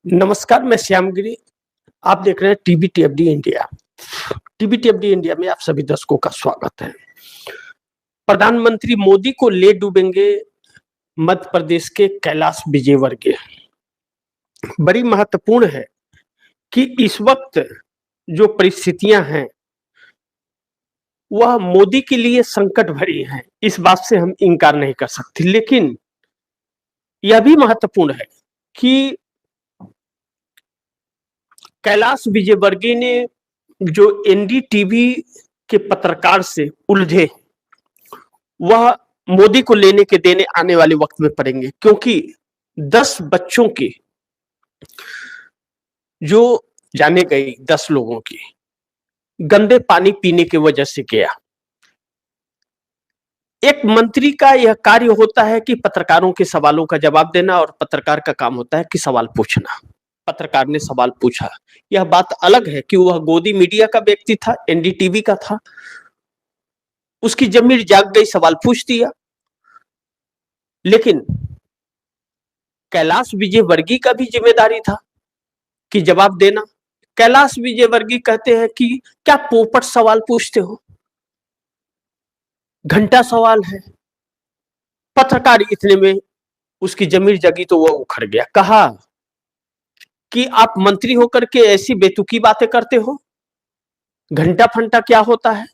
नमस्कार, मैं श्यामगिरी। आप देख रहे हैं टीबीटीएफडी इंडिया। टीबीटीएफडी इंडिया में आप सभी दर्शकों का स्वागत है। प्रधानमंत्री मोदी को ले डूबेंगे मध्य प्रदेश के कैलाश विजयवर्गीय। बड़ी महत्वपूर्ण है कि इस वक्त जो परिस्थितियां हैं वह मोदी के लिए संकट भरी हैं। इस बात से हम इनकार नहीं कर सकते, लेकिन यह भी महत्वपूर्ण है कि कैलाश विजयवर्गीय ने जो एनडीटीवी के पत्रकार से उलझे, वह मोदी को लेने के देने आने वाले वक्त में पड़ेंगे, क्योंकि 10 बच्चों की जो जाने गई, 10 लोगों की गंदे पानी पीने की वजह से गया। एक मंत्री का यह कार्य होता है कि पत्रकारों के सवालों का जवाब देना, और पत्रकार का काम होता है कि सवाल पूछना। पत्रकार ने सवाल पूछा। यह बात अलग है कि वह गोदी मीडिया का व्यक्ति था, एनडीटीवी का था, उसकी जमीर जाग गई, सवाल पूछ दिया। लेकिन कैलाश विजयवर्गीय का भी जिम्मेदारी था कि जवाब देना। कैलाश विजयवर्गीय कहते हैं कि क्या पोपट सवाल पूछते हो, घंटा सवाल है। पत्रकार इतने में उसकी जमीर जगी तो वह उखड़ गया। कहा कि आप मंत्री होकर के ऐसी बेतुकी बातें करते हो, घंटा फंटा क्या होता है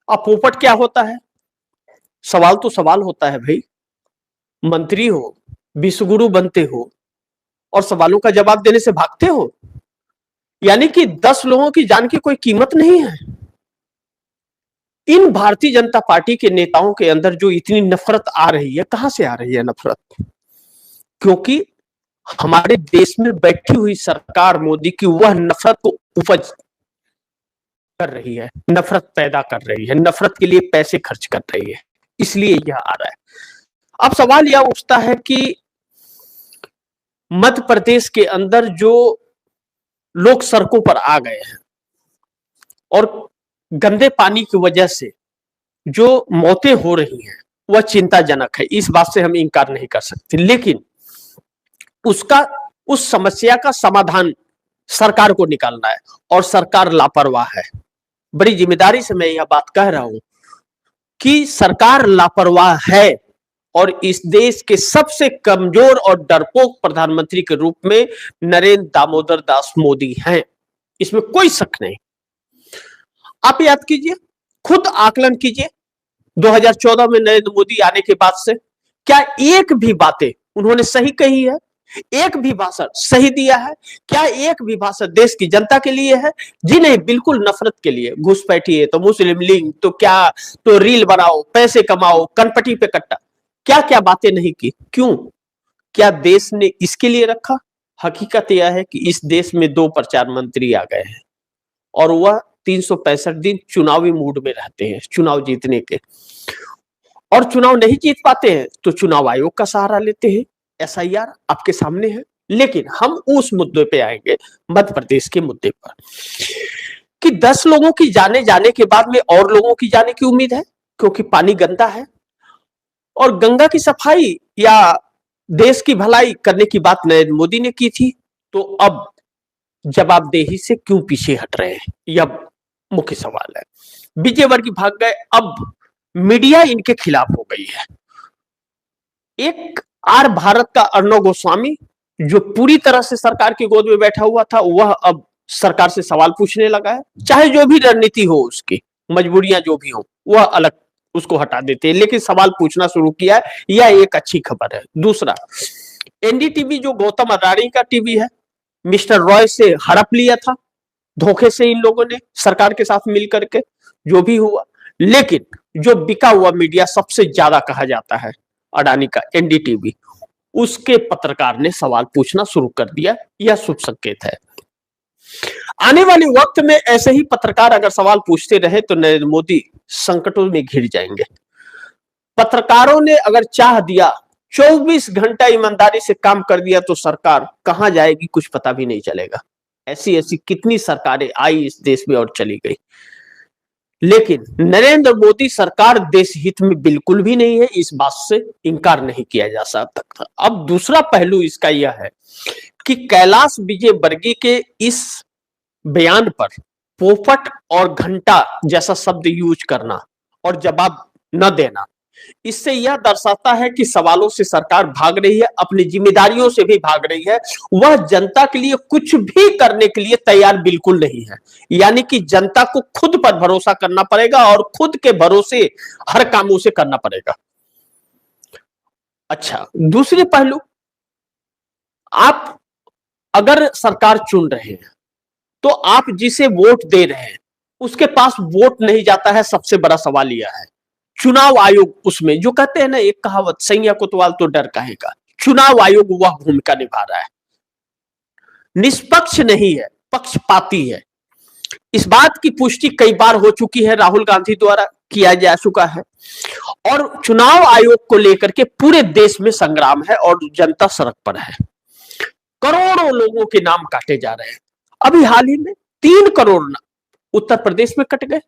और पोपट क्या होता है। सवाल तो सवाल होता है भाई, मंत्री हो, विश्वगुरु बनते हो और सवालों का जवाब देने से भागते हो। यानी कि 10 लोगों की जान की कोई कीमत नहीं है। इन भारतीय जनता पार्टी के नेताओं के अंदर जो इतनी नफरत आ रही है, कहां से आ रही है नफरत? क्योंकि हमारे देश में बैठी हुई सरकार मोदी की वह नफरत को उपज कर रही है, नफरत पैदा कर रही है, नफरत के लिए पैसे खर्च कर रही है, इसलिए यह आ रहा है। अब सवाल यह उठता है कि मध्य प्रदेश के अंदर जो लोग सड़कों पर आ गए हैं और गंदे पानी की वजह से जो मौतें हो रही हैं वह चिंताजनक है। इस बात से हम इनकार नहीं कर सकते, लेकिन उस समस्या का समाधान सरकार को निकालना है और सरकार लापरवाह है। बड़ी जिम्मेदारी से मैं यह बात कह रहा हूं कि सरकार लापरवाह है और इस देश के सबसे कमजोर और डरपोक प्रधानमंत्री के रूप में नरेंद्र दामोदर दास मोदी हैं। इसमें कोई शक नहीं। आप याद कीजिए, खुद आकलन कीजिए, 2014 में नरेंद्र मोदी आने के बाद से क्या एक भी बातें उन्होंने सही कही है? एक भी भाषण सही दिया है? क्या एक भी भाषण देश की जनता के लिए है? जी नहीं, बिल्कुल नफरत के लिए। घुसपैठी है तो मुस्लिम लीग, तो क्या, तो रील बनाओ, पैसे कमाओ, कनपटी पे कट्टा, क्या क्या बातें नहीं की। क्यों? क्या देश ने इसके लिए रखा? हकीकत यह है कि इस देश में 2 प्रचार मंत्री आ गए हैं और वह 365 दिन चुनावी मूड में रहते हैं, चुनाव जीतने के, और चुनाव नहीं जीत पाते हैं तो चुनाव आयोग का सहारा लेते हैं। एसआईआर आपके सामने है। लेकिन हम उस मुद्दे पे आएंगे, मध्य प्रदेश के मुद्दे पर, कि 10 लोगों की जाने के बाद में और लोगों की जाने की उम्मीद है, क्योंकि पानी गंदा है। और गंगा की सफाई या देश की भलाई करने की बात नरेंद्र मोदी ने की थी, तो अब जवाबदेही से क्यों पीछे हट रहे हैं, यह मुख्य सवाल है। विजयवर्गीय भाग गए, अब मीडिया इनके खिलाफ हो गई है। एक आर भारत का अर्णव गोस्वामी, जो पूरी तरह से सरकार की गोद में बैठा हुआ था, वह अब सरकार से सवाल पूछने लगा है। चाहे जो भी रणनीति हो, उसकी मजबूरियां जो भी हो, वह अलग, उसको हटा देते हैं, लेकिन सवाल पूछना शुरू किया है। यह एक अच्छी खबर है। दूसरा, एनडीटीवी जो गौतम अडानी का टीवी है, मिस्टर रॉय से हड़प लिया था धोखे से इन लोगों ने सरकार के साथ मिल करके, जो भी हुआ। लेकिन जो बिका हुआ मीडिया सबसे ज्यादा कहा जाता है अडानी का, एनडीटीवी, उसके पत्रकार ने सवाल पूछना शुरू कर दिया। यह शुभ संकेत है। आने वाले वक्त में ऐसे ही पत्रकार अगर सवाल पूछते रहे तो नरेंद्र मोदी संकटों में घिर जाएंगे। पत्रकारों ने अगर चाह दिया, 24 घंटा ईमानदारी से काम कर दिया, तो सरकार कहां जाएगी कुछ पता भी नहीं चलेगा। ऐसी ऐसी कितनी सरकारें आई इस देश में और चली गई, लेकिन नरेंद्र मोदी सरकार देश हित में बिल्कुल भी नहीं है। इस बात से इनकार नहीं किया जा सकता। अब दूसरा पहलू इसका यह है कि कैलाश विजयवर्गीय के इस बयान पर पोपट और घंटा जैसा शब्द यूज करना और जवाब न देना, इससे यह दर्शाता है कि सवालों से सरकार भाग रही है, अपनी जिम्मेदारियों से भी भाग रही है। वह जनता के लिए कुछ भी करने के लिए तैयार बिल्कुल नहीं है। यानी कि जनता को खुद पर भरोसा करना पड़ेगा और खुद के भरोसे हर काम उसे करना पड़ेगा। अच्छा, दूसरी पहलू, आप अगर सरकार चुन रहे हैं तो आप जिसे वोट दे रहे हैं उसके पास वोट नहीं जाता है। सबसे बड़ा सवाल यह है। चुनाव आयोग, उसमें जो कहते हैं ना एक कहावत, सैया कोतवाल तो डर काहे का, चुनाव आयोग वह भूमिका निभा रहा है, निष्पक्ष नहीं है, पक्षपाती है। इस बात की पुष्टि कई बार हो चुकी है, राहुल गांधी द्वारा किया जा चुका है। और चुनाव आयोग को लेकर के पूरे देश में संग्राम है और जनता सड़क पर है। करोड़ों लोगों के नाम काटे जा रहे हैं। अभी हाल ही में 3 करोड़ उत्तर प्रदेश में कट गए,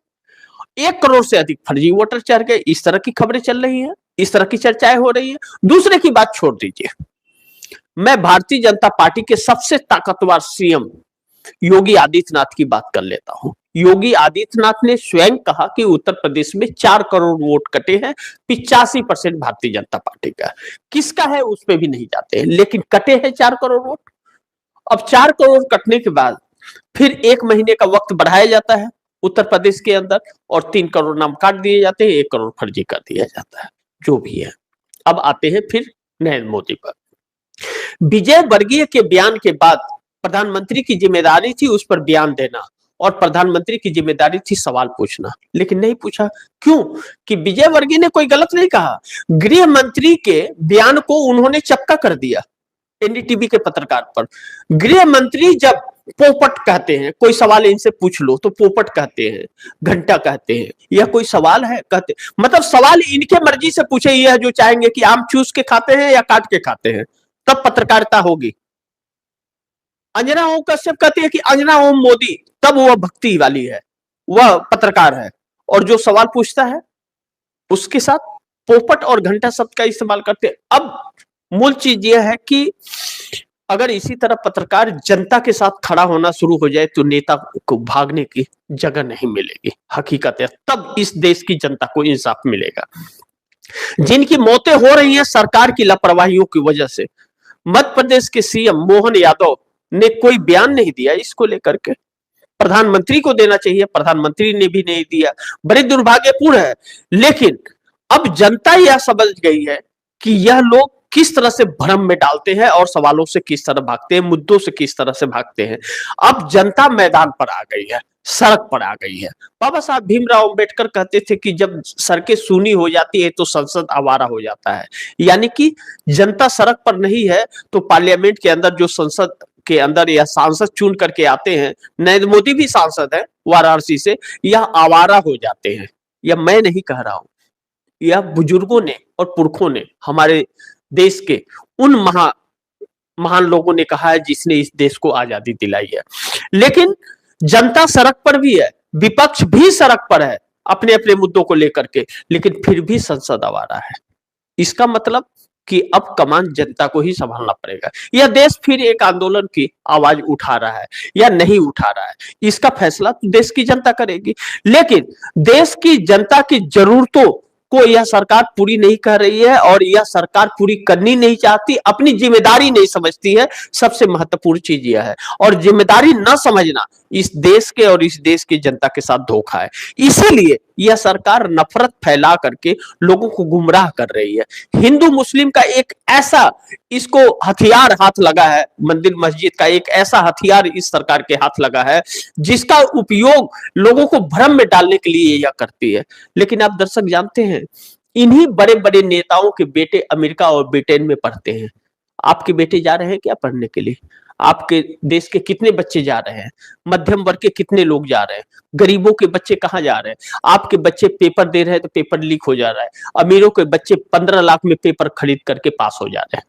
1 करोड़ से अधिक फर्जी वोटर चढ़ गए। इस तरह की खबरें चल रही हैं, इस तरह की चर्चाएं हो रही है। दूसरे की बात छोड़ दीजिए, मैं भारतीय जनता पार्टी के सबसे ताकतवर सीएम योगी आदित्यनाथ की बात कर लेता हूं। योगी आदित्यनाथ ने स्वयं कहा कि उत्तर प्रदेश में 4 करोड़ वोट कटे हैं, 85% भारतीय जनता पार्टी का। किसका है उस पर भी नहीं जाते हैं, लेकिन कटे हैं 4 करोड़ वोट। अब 4 करोड़ कटने के बाद फिर 1 महीने का वक्त बढ़ाया जाता है उत्तर प्रदेश के अंदर और 3 करोड़ नाम काट दिए जाते हैं, 1 करोड़ फर्जी कर दिया जाता है। जो भी है, अब आते हैं फिर नरेंद्र मोदी पर। विजय वर्गीय के बयान के बाद प्रधानमंत्री की जिम्मेदारी थी उस पर बयान देना और प्रधानमंत्री की जिम्मेदारी थी सवाल पूछना, लेकिन नहीं पूछा। क्यों? कि विजय वर्गीय ने कोई गलत नहीं कहा। गृह मंत्री के बयान को उन्होंने चपका कर दिया एनडीटीवी के पत्रकार पर। गृह मंत्री जब पोपट कहते हैं, कोई सवाल इनसे पूछ लो तो पोपट कहते हैं, घंटा कहते हैं, यह कोई सवाल है? कहते मतलब सवाल इनके मर्जी से पूछे, यह जो चाहेंगे कि आम चूस के खाते हैं या काट के खाते हैं, तब पत्रकारिता होगी। अंजना ओम कश्यप कहती है कि अंजना ओम मोदी, तब वह भक्ति वाली है, वह पत्रकार है। और जो सवाल पूछता है उसके साथ पोपट और घंटा शब्द का इस्तेमाल करते हैं। अब मूल चीज यह है कि अगर इसी तरह पत्रकार जनता के साथ खड़ा होना शुरू हो जाए तो नेता को भागने की जगह नहीं मिलेगी। हकीकत है, तब इस देश की जनता को इंसाफ मिलेगा। जिनकी मौतें हो रही हैं सरकार की लापरवाहियों की वजह से, मध्य प्रदेश के सीएम मोहन यादव ने कोई बयान नहीं दिया इसको लेकर के। प्रधानमंत्री को देना चाहिए, प्रधानमंत्री ने भी नहीं दिया, बड़े दुर्भाग्यपूर्ण है। लेकिन अब जनता यह समझ गई है कि यह लोग किस तरह से भ्रम में डालते हैं और सवालों से किस तरह भागते हैं, मुद्दों से किस तरह से भागते हैं। अब जनता मैदान पर आ गई है, सड़क पर आ गई है। बाबा साहब भीमराव अंबेडकर कहते थे कि जब सड़कें सूनी हो जाती है तो संसद आवारा हो जाता है। यानी कि जनता सड़क पर नहीं है तो पार्लियामेंट के अंदर जो संसद के अंदर या सांसद चुन करके आते हैं, नरेंद्र मोदी भी सांसद है वाराणसी से, यह आवारा हो जाते हैं। यह मैं नहीं कह रहा हूं, यह बुजुर्गों ने और पुरखों ने, हमारे देश के उन महान लोगों ने कहा है जिसने इस देश को आजादी दिलाई है। लेकिन जनता सड़क पर भी है, विपक्ष भी सड़क पर है अपने अपने मुद्दों को लेकर के, लेकिन फिर भी संसद आवारा है। इसका मतलब कि अब कमान जनता को ही संभालना पड़ेगा। यह देश फिर एक आंदोलन की आवाज उठा रहा है या नहीं उठा रहा है, इसका फैसला तो देश की जनता करेगी। लेकिन देश की जनता की जरूरतों को यह सरकार पूरी नहीं कर रही है और यह सरकार पूरी करनी नहीं चाहती, अपनी जिम्मेदारी नहीं समझती है। सबसे महत्वपूर्ण चीज यह है, और जिम्मेदारी न समझना इस देश के और इस देश की जनता के साथ धोखा है। इसीलिए यह सरकार नफरत फैला करके लोगों को गुमराह कर रही है। हिंदू मुस्लिम का एक ऐसा इसको हथियार हाथ लगा है, मंदिर मस्जिद का एक ऐसा हथियार इस सरकार के हाथ लगा है जिसका उपयोग लोगों को भ्रम में डालने के लिए यह करती है। लेकिन आप दर्शक जानते हैं, इन्हीं बड़े बड़े नेताओं के बेटे अमेरिका और ब्रिटेन में पढ़ते हैं। आपके बेटे जा रहे हैं क्या पढ़ने के लिए? आपके देश के कितने बच्चे जा रहे हैं? मध्यम वर्ग के कितने लोग जा रहे हैं? गरीबों के बच्चे कहाँ जा रहे हैं? आपके बच्चे पेपर दे रहे हैं तो पेपर लीक हो जा रहा है। अमीरों के बच्चे 15 लाख में पेपर खरीद करके पास हो जा रहे हैं।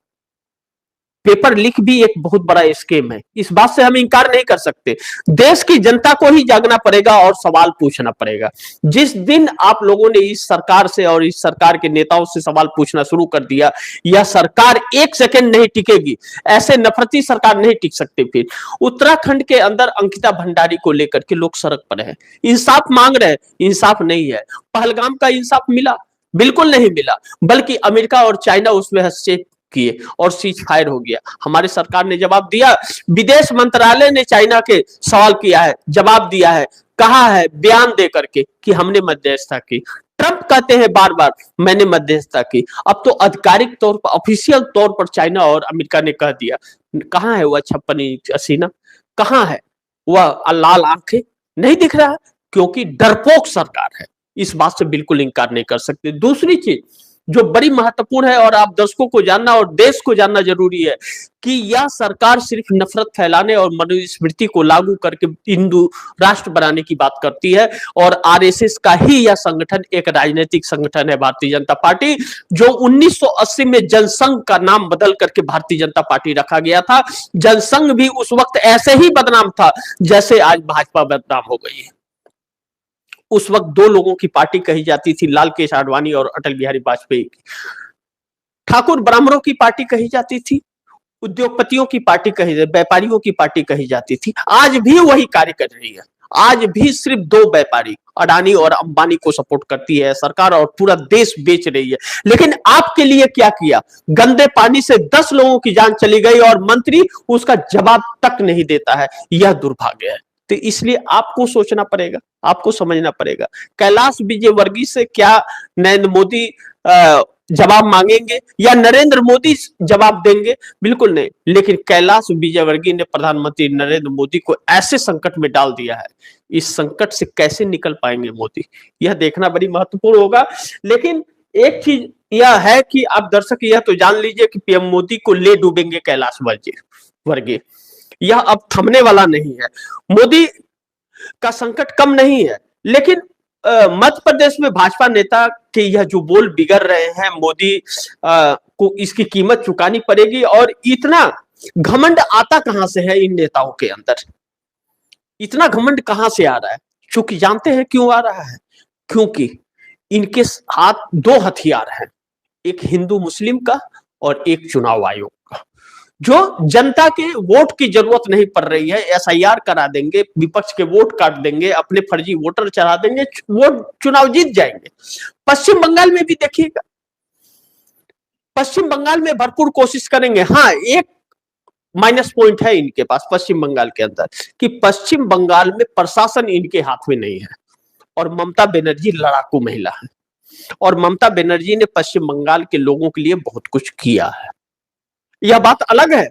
पेपर लीक भी एक बहुत बड़ा स्कीम है, इस बात से हम इंकार नहीं कर सकते। देश की जनता को ही जागना पड़ेगा और सवाल पूछना पड़ेगा। जिस दिन आप लोगों ने इस सरकार से और इस सरकार के नेताओं से सवाल पूछना शुरू कर दिया, यह सरकार एक सेकंड नहीं टिकेगी। ऐसे नफरती सरकार नहीं टिक सकती। फिर उत्तराखंड के अंदर अंकिता भंडारी को लेकर के लोग सड़क पर है, इंसाफ मांग रहे हैं, इंसाफ नहीं है। पहलगाम का इंसाफ मिला? बिल्कुल नहीं मिला, बल्कि अमेरिका और चाइना उसमें हस्तक्षेप किए और सीज फायर हो गया। हमारी सरकार ने जवाब दिया, विदेश मंत्रालय ने चाइना के सवाल किया है, जवाब दिया है, कहा है बयान दे करके कि हमने मध्यस्थता की। ट्रंप कहते हैं बार बार मैंने मध्यस्थता की। अब तो आधिकारिक तौर पर, ऑफिशियल तौर पर चाइना और अमेरिका ने कह दिया। कहां है वह 56 इंच हसीना? कहां है वह लाल आंखें? नहीं दिख रहा, क्योंकि डरपोक सरकार है। इस बात से बिल्कुल इंकार नहीं कर सकते। दूसरी चीज जो बड़ी महत्वपूर्ण है और आप दर्शकों को जानना और देश को जानना जरूरी है कि यह सरकार सिर्फ नफरत फैलाने और मनुस्मृति को लागू करके हिंदू राष्ट्र बनाने की बात करती है। और आरएसएस का ही यह संगठन एक राजनीतिक संगठन है, भारतीय जनता पार्टी, जो 1980 में जनसंघ का नाम बदल करके भारतीय जनता पार्टी रखा गया था। जनसंघ भी उस वक्त ऐसे ही बदनाम था जैसे आज भाजपा बदनाम हो गई है। उस वक्त दो लोगों की पार्टी कही जाती थी, लाल कृष्ण आडवाणी और अटल बिहारी वाजपेयी की। ठाकुर ब्राह्मणों की पार्टी कही जाती थी, उद्योगपतियों की पार्टी कही, व्यापारियों की पार्टी कही जाती थी। आज भी वही कार्य कर रही है। आज भी सिर्फ दो व्यापारी, अडानी और अंबानी को सपोर्ट करती है सरकार और पूरा देश बेच रही है। लेकिन आपके लिए क्या किया? गंदे पानी से 10 लोगों की जान चली गई और मंत्री उसका जवाब तक नहीं देता है। यह दुर्भाग्य है। तो इसलिए आपको सोचना पड़ेगा, आपको समझना पड़ेगा। कैलाश विजयवर्गीय से क्या नरेंद्र मोदी जवाब मांगेंगे या नरेंद्र मोदी जवाब देंगे? बिल्कुल नहीं। लेकिन कैलाश विजयवर्गीय ने प्रधानमंत्री नरेंद्र मोदी को ऐसे संकट में डाल दिया है, इस संकट से कैसे निकल पाएंगे मोदी, यह देखना बड़ी महत्वपूर्ण होगा। लेकिन एक चीज यह है कि आप दर्शक यह तो जान लीजिए कि पीएम मोदी को ले डूबेंगे कैलाश विजयवर्गीय। यह अब थमने वाला नहीं है। मोदी का संकट कम नहीं है, लेकिन मध्य प्रदेश में भाजपा नेता के यह जो बोल बिगड़ रहे हैं, मोदी को इसकी कीमत चुकानी पड़ेगी। और इतना घमंड आता कहां से है इन नेताओं के अंदर? इतना घमंड कहां से आ रहा है? क्योंकि जानते हैं क्यों आ रहा है? क्योंकि इनके हाथ दो हथियार हैं, एक हिंदू मुस्लिम का और एक चुनाव आयोग का। जो जनता के वोट की जरूरत नहीं पड़ रही है, एसआईआर करा देंगे, विपक्ष के वोट काट देंगे, अपने फर्जी वोटर चढ़ा देंगे, वोट चुनाव जीत जाएंगे। पश्चिम बंगाल में भी देखिएगा, पश्चिम बंगाल में भरपूर कोशिश करेंगे। हाँ, एक माइनस पॉइंट है इनके पास पश्चिम बंगाल के अंदर कि पश्चिम बंगाल में प्रशासन इनके हाथ में नहीं है और ममता बनर्जी लड़ाकू महिला है और ममता बनर्जी ने पश्चिम बंगाल के लोगों के लिए बहुत कुछ किया है। यह बात अलग है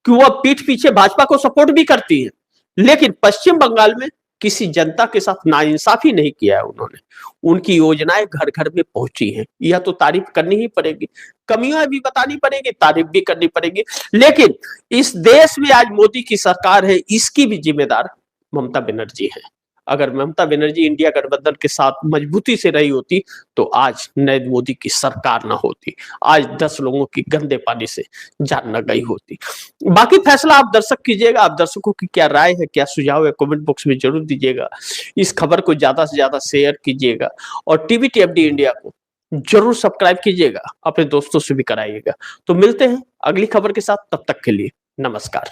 कि वह पीठ पीछे भाजपा को सपोर्ट भी करती है, लेकिन पश्चिम बंगाल में किसी जनता के साथ नाइंसाफी नहीं किया है उन्होंने। उनकी योजनाएं घर घर में पहुंची हैं, यह तो तारीफ करनी ही पड़ेगी, कमियां भी बतानी पड़ेगी, तारीफ भी करनी पड़ेगी। लेकिन इस देश में आज मोदी की सरकार है, इसकी भी जिम्मेदार ममता बनर्जी है। अगर ममता बनर्जी इंडिया गठबंधन के साथ मजबूती से रही होती तो आज नरेंद्र मोदी की सरकार ना होती, आज 10 लोगों की गंदे पानी से जान न गई होती। बाकी फैसला आप दर्शक कीजिएगा। आप दर्शकों की क्या राय है, क्या सुझाव है, कमेंट बॉक्स में जरूर दीजिएगा। इस खबर को ज्यादा से ज्यादा शेयर कीजिएगा और टीवी टीएफडी इंडिया को जरूर सब्सक्राइब कीजिएगा, अपने दोस्तों से भी कराइएगा। तो मिलते हैं अगली खबर के साथ, तब तक के लिए नमस्कार।